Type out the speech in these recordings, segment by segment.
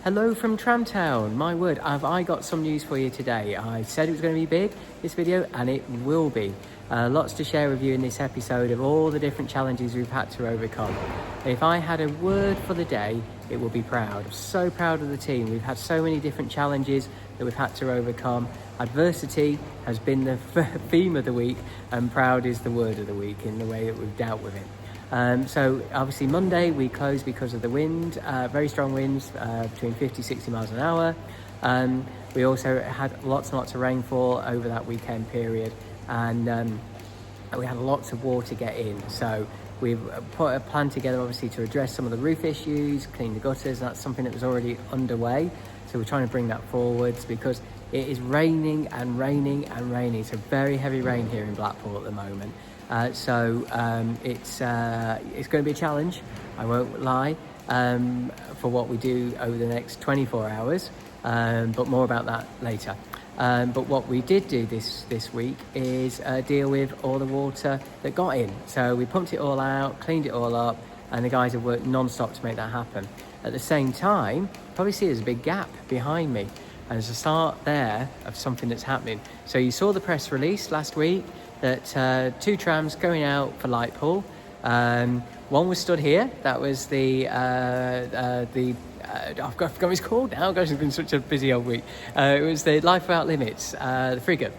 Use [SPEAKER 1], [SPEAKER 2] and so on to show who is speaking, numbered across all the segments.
[SPEAKER 1] Hello from Tramtown. My word, have I got some news for you today. I said it was going to be big, this video, and it will be. Lots to share with you in this episode of all the different challenges we've had to overcome. If I had a word for the day, it will be proud. I'm so proud of the team. We've had so many different challenges that we've had to overcome. Adversity has been the theme of the week, and proud is the word of the week in the way that we've dealt with it. So obviously Monday we closed because of the wind, very strong winds, between 50-60 miles an hour. We also had lots and lots of rainfall over that weekend period, and we had lots of water get in. So we've put a plan together obviously to address some of the roof issues, clean the gutters. That's something that was already underway. So we're trying to bring that forwards because it is raining and raining and raining. It's a very heavy rain here in Blackpool at the moment. It's going to be a challenge, I won't lie, for what we do over the next 24 hours, but more about that later. But what we did do this week is deal with all the water that got in. So we pumped it all out, cleaned it all up, and the guys have worked non-stop to make that happen. At the same time, probably see there's a big gap behind me, and there's a start there of something that's happening. So you saw the press release last week that 2 trams going out for Lightpool. One was stood here. That was I've forgotten what it's called now. Gosh, it's been such a busy old week. It was the Life Without Limits, the frigate.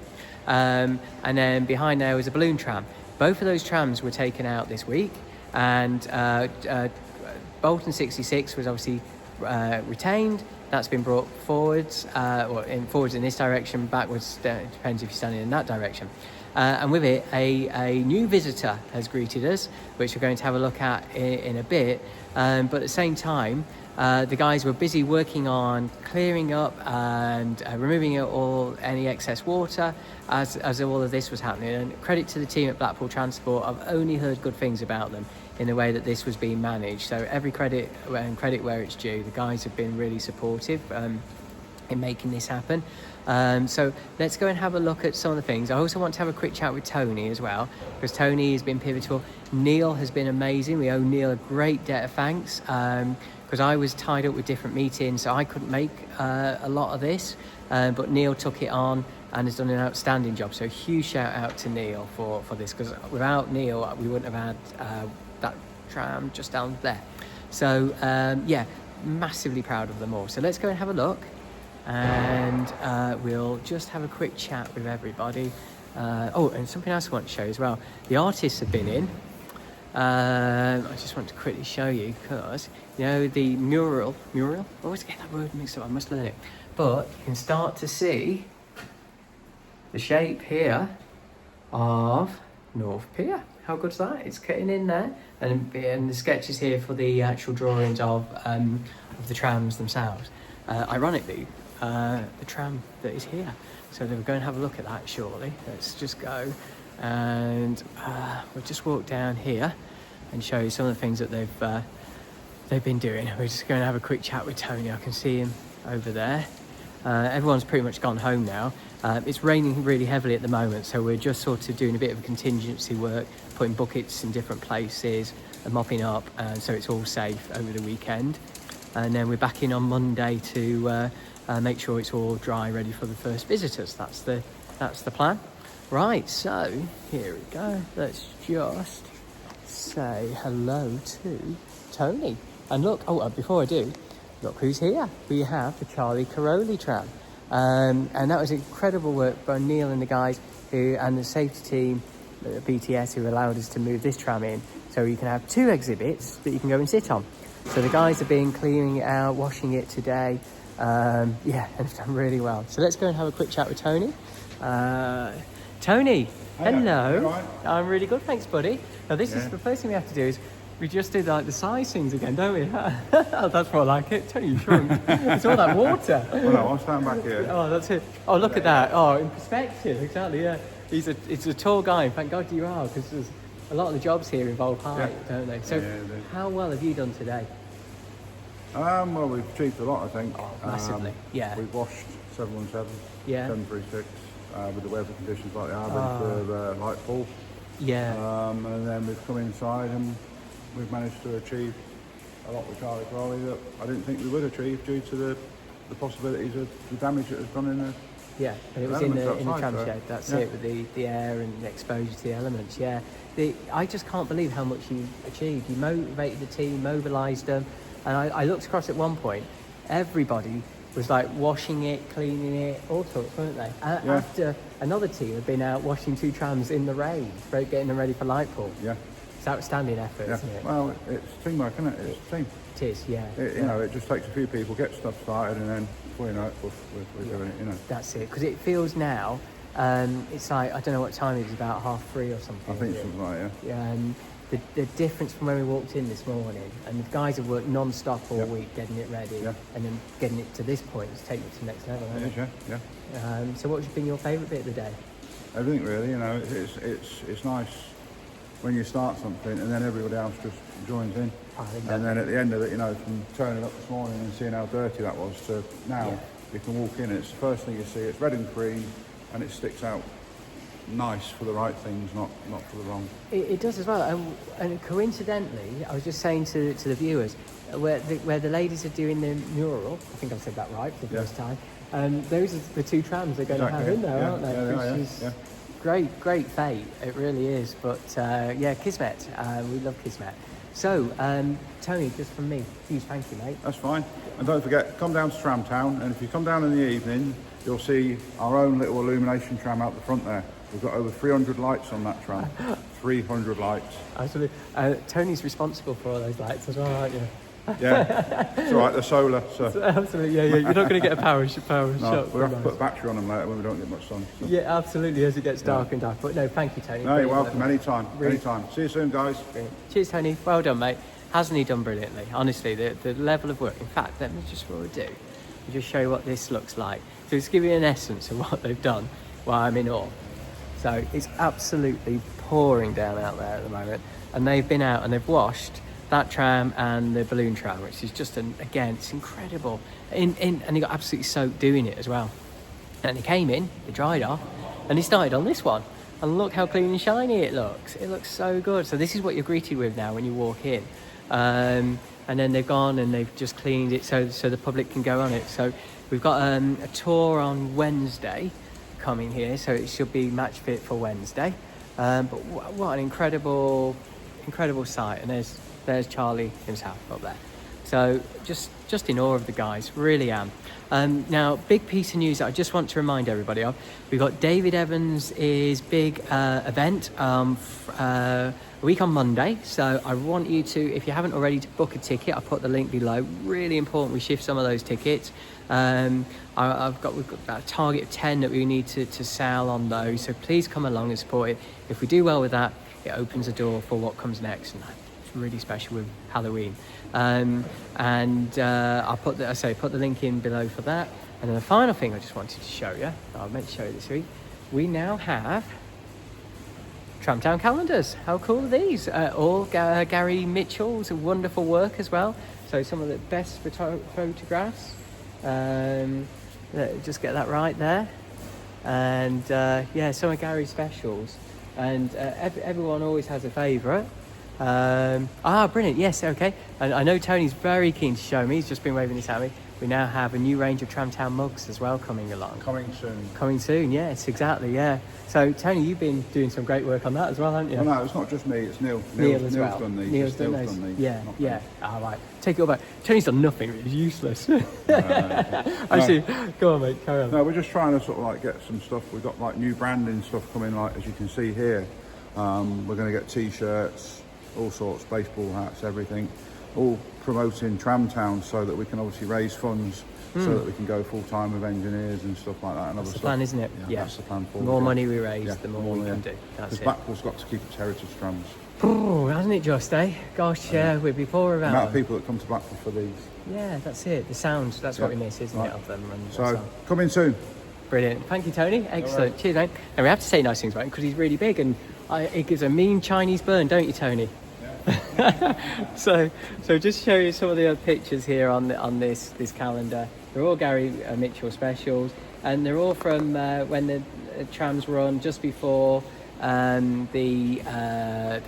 [SPEAKER 1] And then behind there was a balloon tram. Both of those trams were taken out this week, and Bolton 66 was obviously retained. That's been brought forwards, forwards in this direction, backwards, depends if you're standing in that direction. And with it, a new visitor has greeted us, which we're going to have a look at in a bit. But at the same time, the guys were busy working on clearing up and removing any excess water as all of this was happening. And credit to the team at Blackpool Transport. I've only heard good things about them in the way that this was being managed. So every credit where it's due. The guys have been really supportive in making this happen. So let's go and have a look at some of the things. I also want to have a quick chat with Tony as well, because Tony has been pivotal. Neil has been amazing. We owe Neil a great debt of thanks, because I was tied up with different meetings, so I couldn't make a lot of this, but Neil took it on and has done an outstanding job. So a huge shout out to Neil for this, because without Neil we wouldn't have had that tram just down there. So yeah, massively proud of them all. So let's go and have a look, and we'll just have a quick chat with everybody. And something else I want to show you as well. The artists have been in. I just want to quickly show you, because you know the mural. I always get that word mixed up, I must learn it. But you can start to see the shape here of North Pier. How good's that? It's getting in there, and the sketches here for the actual drawings of the trams themselves. Ironically, the tram that is here. So we're going to have a look at that shortly. Let's just go, and we'll just walk down here and show you some of the things that they've been doing. We're just going to have a quick chat with Tony. I can see him over there. Everyone's pretty much gone home now. It's raining really heavily at the moment, so we're just sort of doing a bit of contingency work, putting buckets in different places and mopping up, and so it's all safe over the weekend. And then we're back in on Monday to make sure it's all dry, ready for the first visitors. That's the plan. Right, so here we go. Let's just say hello to Tony. And look, before I do, look who's here. We have the Charlie Caroli tram. And that was incredible work by Neil and the guys and the safety team at BTS, who allowed us to move this tram in, so you can have 2 exhibits that you can go and sit on. So the guys have been cleaning it out, washing it today. And it's done really well. So let's go and have a quick chat with Tony. Tony, hello.
[SPEAKER 2] Right.
[SPEAKER 1] I'm really good, thanks, buddy. Now this is the first thing we have to do is we just did like the size things again, don't we? Oh, that's more like it. Tony, you shrunk. It's all that water.
[SPEAKER 2] Well, no, I'm standing back here.
[SPEAKER 1] Oh, that's it. Oh, look at that. Oh, in perspective, exactly. Yeah, it's a tall guy. And thank God you are, because there's a lot of the jobs here involve height, don't they? So, how well have you done today?
[SPEAKER 2] Well, we've achieved a lot, I think.
[SPEAKER 1] Oh, massively.
[SPEAKER 2] We've washed 717, 736, with the weather conditions like they are, ready for Lightpool.
[SPEAKER 1] Yeah.
[SPEAKER 2] And then we've come inside and we've managed to achieve a lot with Charlie Crowley that I didn't think we would achieve due to the possibilities of the damage that has gone in there.
[SPEAKER 1] Yeah, and it was in the tram shed. That's it, with the air and the exposure to the elements. Yeah, I just can't believe how much you achieved. You motivated the team, mobilised them, and I looked across at one point. Everybody was like washing it, cleaning it, all sorts, weren't they? After another team had been out washing 2 trams in the rain, getting them ready for Lightpool.
[SPEAKER 2] Yeah,
[SPEAKER 1] it's outstanding effort, isn't it?
[SPEAKER 2] Well, it's teamwork, isn't it? It's a team.
[SPEAKER 1] It is, yeah.
[SPEAKER 2] You know, it just takes a few people, get stuff started, and then before you know it, we're doing it, you know.
[SPEAKER 1] That's it, because it feels now, it's like, I don't know what time it is, about 3:30 or something.
[SPEAKER 2] I think something like that, yeah.
[SPEAKER 1] The difference from when we walked in this morning, and the guys have worked non-stop all week getting it ready, and then getting it to this point is taking it to the next level, hasn't it?
[SPEAKER 2] Yeah.
[SPEAKER 1] So what has been your favourite bit of the day?
[SPEAKER 2] Everything really, you know, it's nice when you start something and then everybody else just joins in. And then at the end of it, you know, from turning up this morning and seeing how dirty that was to now, you can walk in, it's the first thing you see, it's red and cream, and it sticks out nice for the right things, not for the wrong. It
[SPEAKER 1] does as well, and coincidentally, I was just saying to the viewers, where the ladies are doing the mural, I think I've said that right for the first time, those are the 2 trams they're going to have in there, aren't they? Great fate, it really is. But Kismet, we love Kismet. So, Tony, just from me, huge thank you, mate.
[SPEAKER 2] That's fine. And don't forget, come down to Tramtown, and if you come down in the evening, you'll see our own little illumination tram out the front there. We've got over 300 lights on that tram. 300 lights.
[SPEAKER 1] Absolutely. Tony's responsible for all those lights as well, aren't you?
[SPEAKER 2] Yeah, it's all right, they're solar, so.
[SPEAKER 1] Absolutely, yeah. You're not going to get a power shot.
[SPEAKER 2] We'll have to put a battery on them later when we don't get much sun. So.
[SPEAKER 1] Yeah, absolutely, as it gets darker and darker. But no, thank you, Tony.
[SPEAKER 2] No, you're welcome, anytime. See you soon, guys.
[SPEAKER 1] Brilliant. Cheers, Tony. Well done, mate. Hasn't he done brilliantly? Honestly, the level of work. In fact, let me just what we'll do. I'll just show you what this looks like. So it's giving you an essence of what they've done while I'm in awe. So it's absolutely pouring down out there at the moment. And they've been out and they've washed that tram and the balloon tram, which is just, again, it's incredible. And he got absolutely soaked doing it as well. And he came in, he dried off, and he started on this one. And look how clean and shiny it looks. It looks so good. So this is what you're greeted with now when you walk in. And then they've gone and they've just cleaned it so the public can go on it. So we've got a tour on Wednesday coming here, so it should be match fit for Wednesday. But what an incredible sight. And there's Charlie himself up there. So just in awe of the guys, really am. Now, big piece of news that I just want to remind everybody of. We've got David Evans' big event a week on Monday. So I want you to, if you haven't already, to book a ticket. I'll put the link below. Really important we shift some of those tickets. We've got about a target of 10 that we need to sell on those. So please come along and support it. If we do well with that, it opens the door for what comes next. And it's really special with Halloween. I'll put the link in below for that. And then the final thing I just wanted to show you, I meant to show you this week, we now have Tramtown calendars. How cool are these? All Gary Mitchell's wonderful work as well. So some of the best photographs. Just get that right there. And some of Gary's specials. And everyone always has a favourite. Brilliant. Yes, okay. And I know Tony's very keen to show me. He's just been waving his at me. We now have a new range of Tramtown mugs as well coming along. Coming soon, yes, exactly, yeah. So, Tony, you've been doing some great work on that as well, haven't you?
[SPEAKER 2] Well, no, it's not just me, it's Neil.
[SPEAKER 1] Neil's done
[SPEAKER 2] these.
[SPEAKER 1] Neil's done these. Yeah. All right. Take it all back. Tony's done nothing. He's useless. Actually, go on, mate, carry on.
[SPEAKER 2] No, we're just trying to sort of like get some stuff. We've got like new branding stuff coming, like as you can see here. We're going to get T-shirts, all sorts, baseball hats, everything. All promoting Tramtown so that we can obviously raise funds so that we can go full-time with engineers and stuff like that. And
[SPEAKER 1] that's the plan, isn't it?
[SPEAKER 2] Yeah, that's the plan for
[SPEAKER 1] the more money we raise, the more we can do.
[SPEAKER 2] Because Blackpool's got to keep its heritage trams.
[SPEAKER 1] Oh, hasn't it just, eh? Gosh, we'd be poor about
[SPEAKER 2] the amount of people that come to Blackpool for these.
[SPEAKER 1] Yeah, that's it. The sound, that's what we miss, isn't it, of them? And
[SPEAKER 2] so, coming soon.
[SPEAKER 1] Brilliant. Thank you, Tony. Excellent. Right. Cheers, mate. And we have to say nice things about him because he's really big and it gives a mean Chinese burn, don't you, Tony? So just show you some of the other pictures here on this calendar. They're all Gary Mitchell specials, and they're all from when the trams run just before the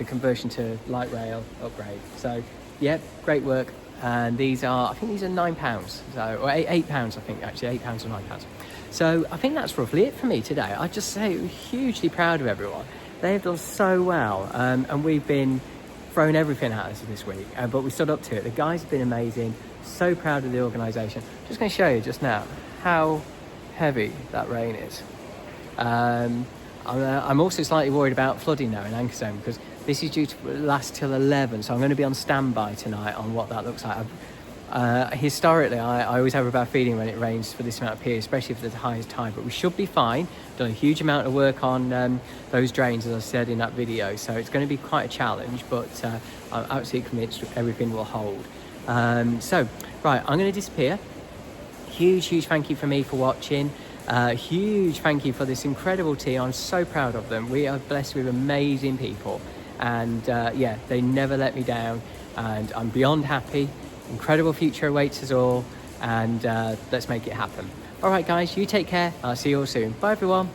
[SPEAKER 1] conversion to light rail upgrade. So yeah, great work. and these are, I think these are £9, so, or £8, I think actually, £8 or £9. So I think that's roughly it for me today. I just say hugely proud of everyone. They've done so well, and we've been throwing everything at us this week, but we stood up to it. The guys have been amazing. So proud of the organisation. Just going to show you just now how heavy that rain is. I'm also slightly worried about flooding now in Anchorstone, because this is due to last till 11, so I'm going to be on standby tonight on what that looks like. Historically, I always have a bad feeling when it rains for this amount of period, especially for the highest tide, but we should be fine. Done a huge amount of work on those drains, as I said in that video, so it's going to be quite a challenge, but I'm absolutely convinced everything will hold. So, right, I'm going to disappear. Huge thank you from me for watching. Huge thank you for this incredible team. I'm so proud of them. We are blessed with amazing people, and yeah, they never let me down, and I'm beyond happy. Incredible future awaits us all, and let's make it happen. All right, guys, you take care. I'll see you all soon. Bye, everyone.